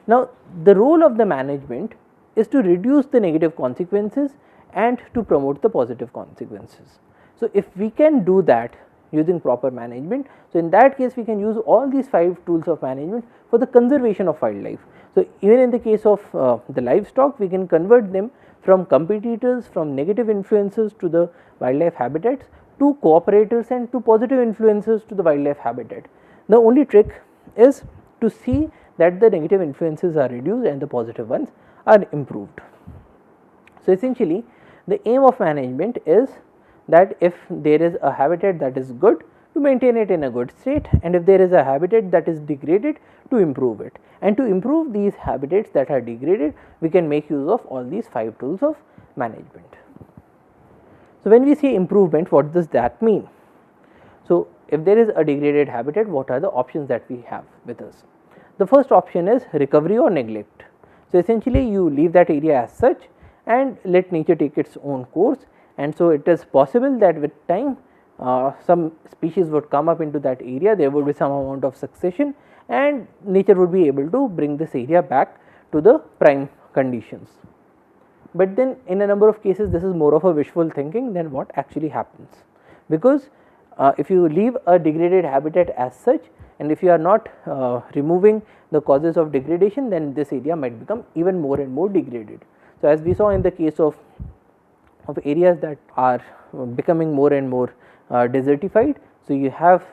Now, the role of the management is to reduce the negative consequences and to promote the positive consequences. So, if we can do that using proper management, so in that case we can use all these 5 tools of management for the conservation of wildlife. So, even in the case of the livestock, we can convert them from competitors, from negative influences to the wildlife habitats, to cooperators and to positive influences to the wildlife habitat. The only trick is to see that the negative influences are reduced and the positive ones are improved. So, essentially the aim of management is that if there is a habitat that is good, to maintain it in a good state, and if there is a habitat that is degraded, to improve it. And to improve these habitats that are degraded, we can make use of all these 5 tools of management. So, when we say improvement, what does that mean? So, if there is a degraded habitat, what are the options that we have with us? The first option is recovery or neglect. So, essentially you leave that area as such and let nature take its own course, and so it is possible that with time some species would come up into that area, there would be some amount of succession, and nature would be able to bring this area back to the prime conditions. But then in a number of cases this is more of a wishful thinking than what actually happens, because if you leave a degraded habitat as such, and if you are not removing the causes of degradation, then this area might become even more and more degraded. So, as we saw in the case of areas that are becoming more and more desertified, so you have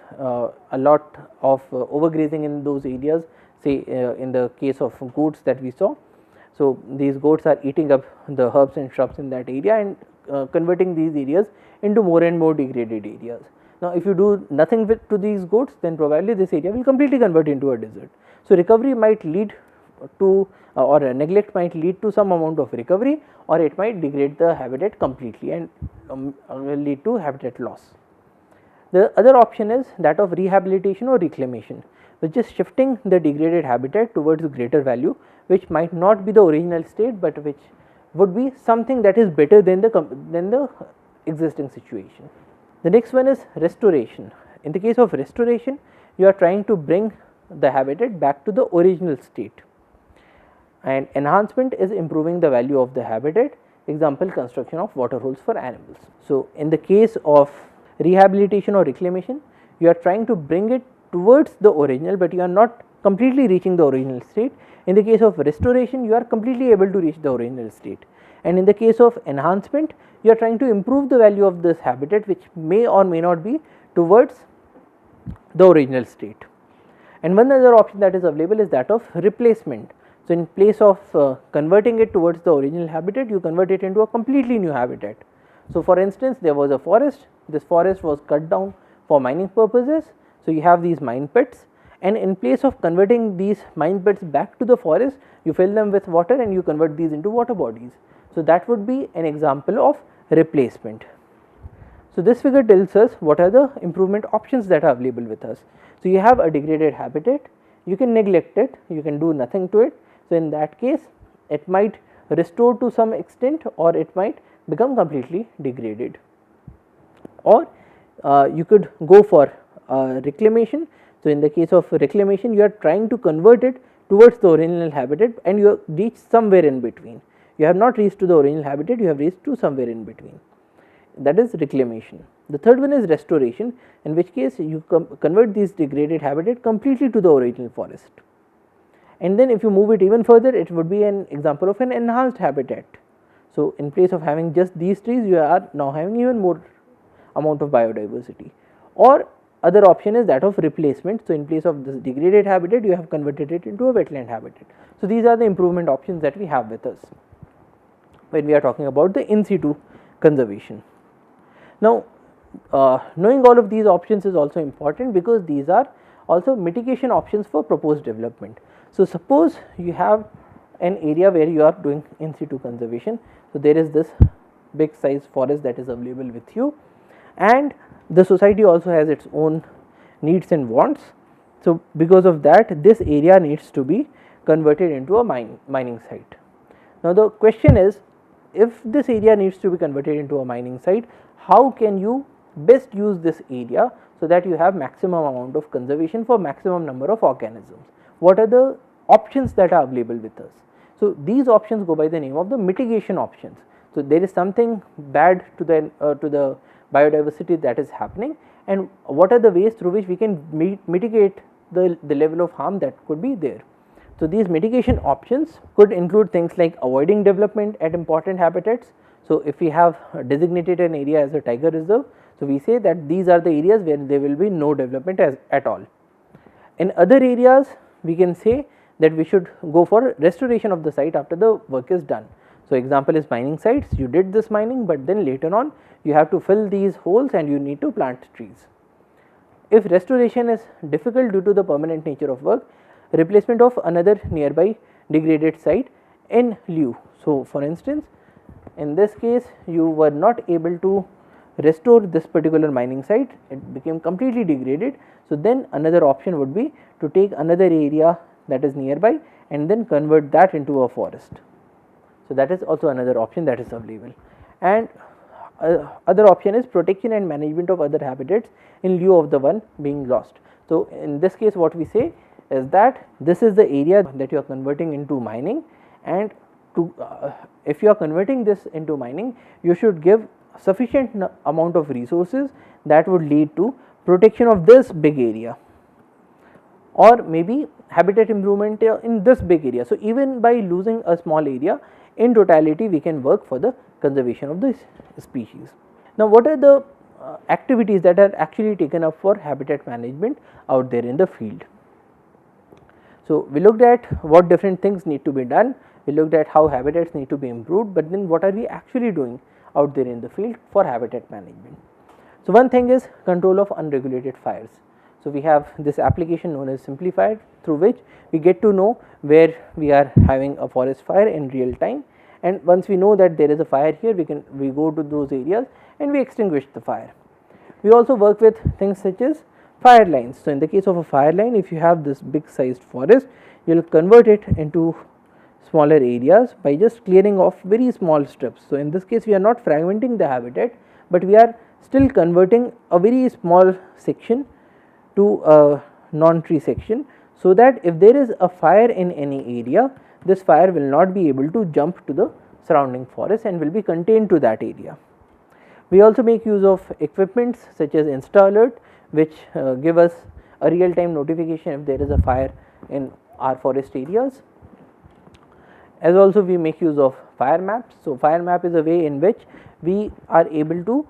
a lot of overgrazing in those areas, say in the case of goats that we saw. So, these goats are eating up the herbs and shrubs in that area and converting these areas into more and more degraded areas. Now, if you do nothing to these goats, then probably this area will completely convert into a desert. So, recovery might lead to or neglect might lead to some amount of recovery, or it might degrade the habitat completely and lead to habitat loss. The other option is that of rehabilitation or reclamation, which is shifting the degraded habitat towards greater value, which might not be the original state, but which would be something that is better than the existing situation. The next one is restoration. In the case of restoration, you are trying to bring the habitat back to the original state, and enhancement is improving the value of the habitat, example construction of water holes for animals. So, in the case of rehabilitation or reclamation, you are trying to bring it towards the original, but you are not completely reaching the original state. In the case of restoration, you are completely able to reach the original state, and in the case of enhancement, you are trying to improve the value of this habitat, which may or may not be towards the original state. And one other option that is available is that of replacement. So, in place of converting it towards the original habitat, you convert it into a completely new habitat. So, for instance, there was a forest, this forest was cut down for mining purposes. So, you have these mine pits, and in place of converting these mine pits back to the forest, you fill them with water and you convert these into water bodies. So, that would be an example of replacement. So, this figure tells us what are the improvement options that are available with us. So, you have a degraded habitat, you can neglect it, you can do nothing to it. So, in that case it might restore to some extent, or it might become completely degraded, or you could go for reclamation. So, in the case of reclamation, you are trying to convert it towards the original habitat and you have reached somewhere in between. You have not reached to the original habitat, you have reached to somewhere in between, that is reclamation. The third one is restoration, in which case you convert these degraded habitat completely to the original forest. And then if you move it even further, it would be an example of an enhanced habitat. So, in place of having just these trees, you are now having even more amount of biodiversity. Or other option is that of replacement. So, in place of this degraded habitat, you have converted it into a wetland habitat. So, these are the improvement options that we have with us when we are talking about the in situ conservation. Now, knowing all of these options is also important, because these are also mitigation options for proposed development. So, suppose you have an area where you are doing in situ conservation. So, there is this big size forest that is available with you, and the society also has its own needs and wants. So, because of that, this area needs to be converted into a mining site. Now, the question is, if this area needs to be converted into a mining site, how can you best use this area so that you have maximum amount of conservation for maximum number of organisms? What are the options that are available with us? So, these options go by the name of the mitigation options. So, there is something bad to the biodiversity that is happening, and what are the ways through which we can mitigate the level of harm that could be there. So, these mitigation options could include things like avoiding development at important habitats. So, if we have designated an area as a tiger reserve, so we say that these are the areas where there will be no development at all. In other areas, we can say that we should go for restoration of the site after the work is done. So, example is mining sites. You did this mining, but then later on you have to fill these holes and you need to plant trees. If restoration is difficult due to the permanent nature of work, replacement of another nearby degraded site in lieu. So, for instance, in this case you were not able to restore this particular mining site, it became completely degraded. So, then another option would be to take another area that is nearby and then convert that into a forest. So, that is also another option that is available. And other option is protection and management of other habitats in lieu of the one being lost. So, in this case what we say is that this is the area that you are converting into mining, and to if you are converting this into mining, you should give sufficient amount of resources that would lead to protection of this big area, or maybe habitat improvement in this big area. So, even by losing a small area, in totality we can work for the conservation of this species. Now, what are the activities that are actually taken up for habitat management out there in the field? So, we looked at what different things need to be done, we looked at how habitats need to be improved, but then what are we actually doing out there in the field for habitat management? So, one thing is control of unregulated fires. So, we have this application known as Simplified, through which we get to know where we are having a forest fire in real time, and once we know that there is a fire here, we go to those areas and we extinguish the fire. We also work with things such as fire lines. So, in the case of a fire line, if you have this big sized forest, you will convert it into smaller areas by just clearing off very small strips. So, in this case we are not fragmenting the habitat, but we are still converting a very small section to a non-tree section, so that if there is a fire in any area, this fire will not be able to jump to the surrounding forest and will be contained to that area. We also make use of equipments such as InstaAlert, which give us a real time notification if there is a fire in our forest areas. As also we make use of fire maps. So, fire map is a way in which we are able to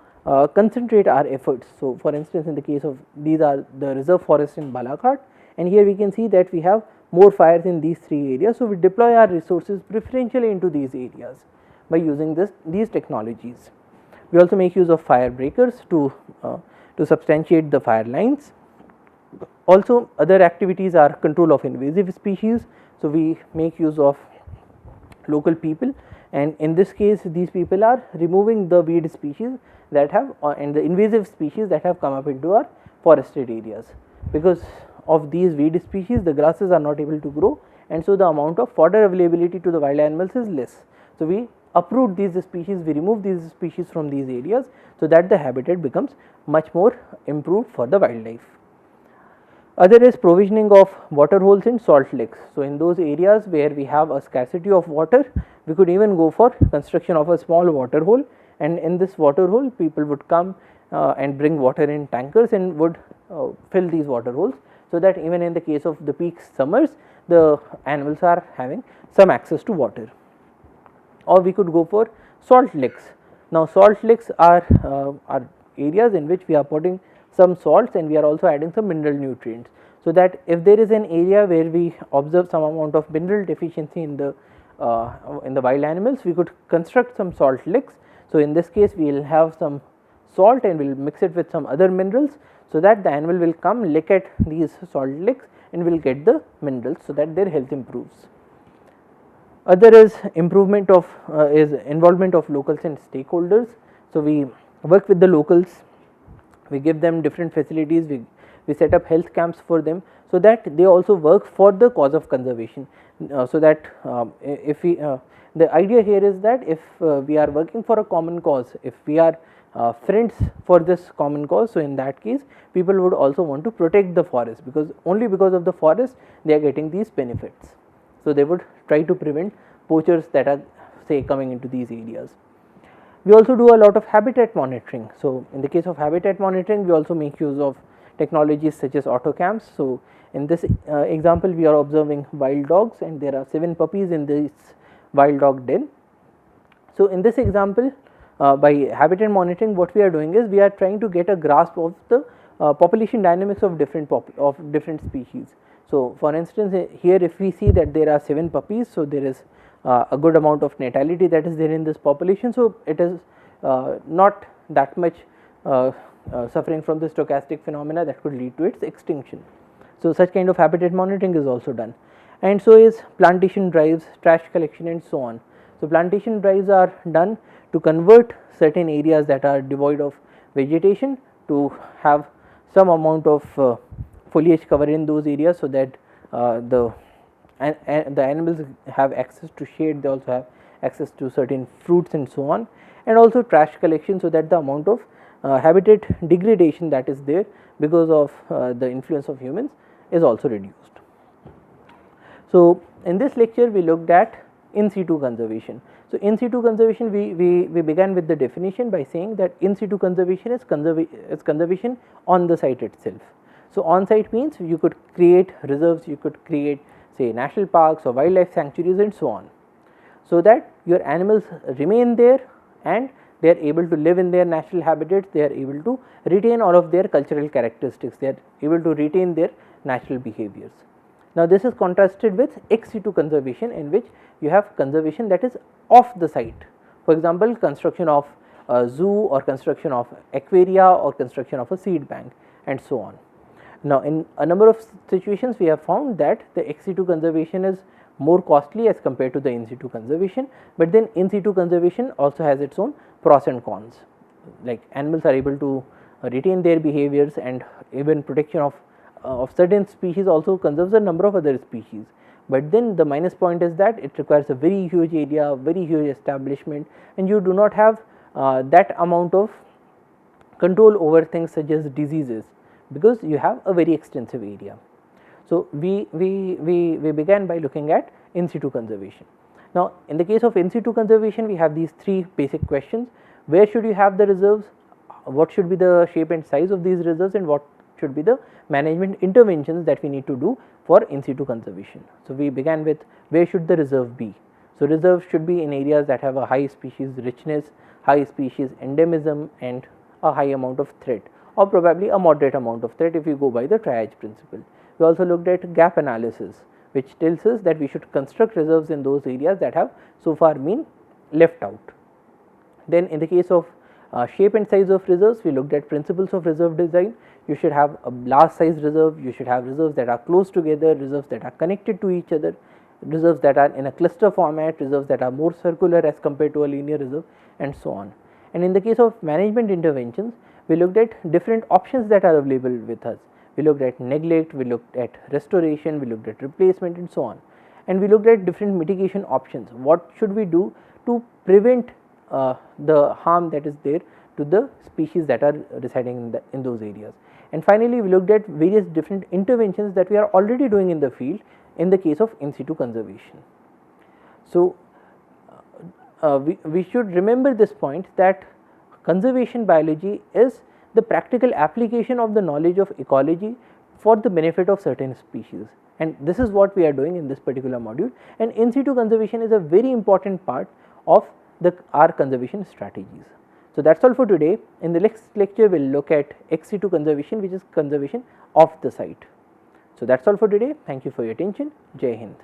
concentrate our efforts. So, for instance, in the case of these are the reserve forests in Balaghat, and here we can see that we have more fires in these three areas. So, we deploy our resources preferentially into these areas by using these technologies. We also make use of fire breakers to substantiate the fire lines. Also, other activities are control of invasive species. So, we make use of local people, and in this case these people are removing the weed species that have and the invasive species that have come up into our forested areas. Because of these weed species, the grasses are not able to grow, and so the amount of fodder availability to the wild animals is less. So, we uproot these species, we remove these species from these areas, so that the habitat becomes much more improved for the wildlife. Other is provisioning of water holes and salt licks. So, in those areas where we have a scarcity of water, we could even go for construction of a small water hole, and in this water hole people would come and bring water in tankers and would fill these water holes, so that even in the case of the peak summers, the animals are having some access to water. Or we could go for salt licks. Now, salt licks are areas in which we are putting some salts and we are also adding some mineral nutrients, so that if there is an area where we observe some amount of mineral deficiency in the wild animals, we could construct some salt licks. So, in this case we will have some salt and we will mix it with some other minerals, so that the animal will come lick at these salt licks and will get the minerals, so that their health improves. Other is improvement of is involvement of locals and stakeholders. So, we work with the locals, we give them different facilities, we set up health camps for them, so that they also work for the cause of conservation. So that if we the idea here is that if we are working for a common cause, if we are friends for this common cause, so in that case people would also want to protect the forest, because only because of the forest they are getting these benefits. So, they would try to prevent poachers that are, say, coming into these areas. We also do a lot of habitat monitoring. So, in the case of habitat monitoring, we also make use of technologies such as autocams. So, in this example, we are observing wild dogs, and there are 7 puppies in this wild dog den. So, in this example, by habitat monitoring, what we are doing is we are trying to get a grasp of the population dynamics of different species. So, for instance, here if we see that there are 7 puppies, so there is a good amount of natality that is there in this population. So, it is not that much suffering from the stochastic phenomena that could lead to its extinction. So, such kind of habitat monitoring is also done, and so is plantation drives, trash collection and so on. So, plantation drives are done to convert certain areas that are devoid of vegetation to have some amount of foliage cover in those areas, so that the animals have access to shade, they also have access to certain fruits and so on, and also trash collection, so that the amount of habitat degradation that is there because of the influence of humans is also reduced. So, in this lecture we looked at in situ conservation. So, in situ conservation we began with the definition by saying that in situ conservation is conservation on the site itself. So, on site means you could create reserves, you could create, say, national parks or wildlife sanctuaries and so on, so that your animals remain there and they are able to live in their natural habitats, they are able to retain all of their cultural characteristics, they are able to retain their natural behaviors. Now, this is contrasted with ex situ conservation, in which you have conservation that is off the site. For example, construction of a zoo or construction of aquaria or construction of a seed bank and so on. Now, in a number of situations we have found that the ex situ conservation is more costly as compared to the in situ conservation, but then in situ conservation also has its own pros and cons, like animals are able to retain their behaviors, and even protection of certain species also conserves a number of other species. But then the minus point is that it requires a very huge area, very huge establishment, and you do not have that amount of control over things such as diseases, because you have a very extensive area. So, we began by looking at in situ conservation. Now, in the case of in situ conservation, we have these 3 basic questions: where should you have the reserves, what should be the shape and size of these reserves, and what should be the management interventions that we need to do for in situ conservation. So, we began with where should the reserve be. So, reserves should be in areas that have a high species richness, high species endemism, and a high amount of threat, or probably a moderate amount of threat if you go by the triage principle. We also looked at gap analysis, which tells us that we should construct reserves in those areas that have so far been left out. Then, in the case of shape and size of reserves, we looked at principles of reserve design. You should have a large size reserve, you should have reserves that are close together, reserves that are connected to each other, reserves that are in a cluster format, reserves that are more circular as compared to a linear reserve, and so on. And in the case of management interventions, we looked at different options that are available with us. We looked at neglect, we looked at restoration, we looked at replacement and so on, and we looked at different mitigation options. What should we do to prevent the harm that is there to the species that are residing in those areas. And finally, we looked at various different interventions that we are already doing in the field in the case of in situ conservation. So, we should remember this point, that conservation biology is the practical application of the knowledge of ecology for the benefit of certain species, and this is what we are doing in this particular module, and in situ conservation is a very important part of our conservation strategies. So, that is all for today. In the next lecture we will look at ex situ conservation, which is conservation of the site. So, that is all for today. Thank you for your attention. Jai Hind.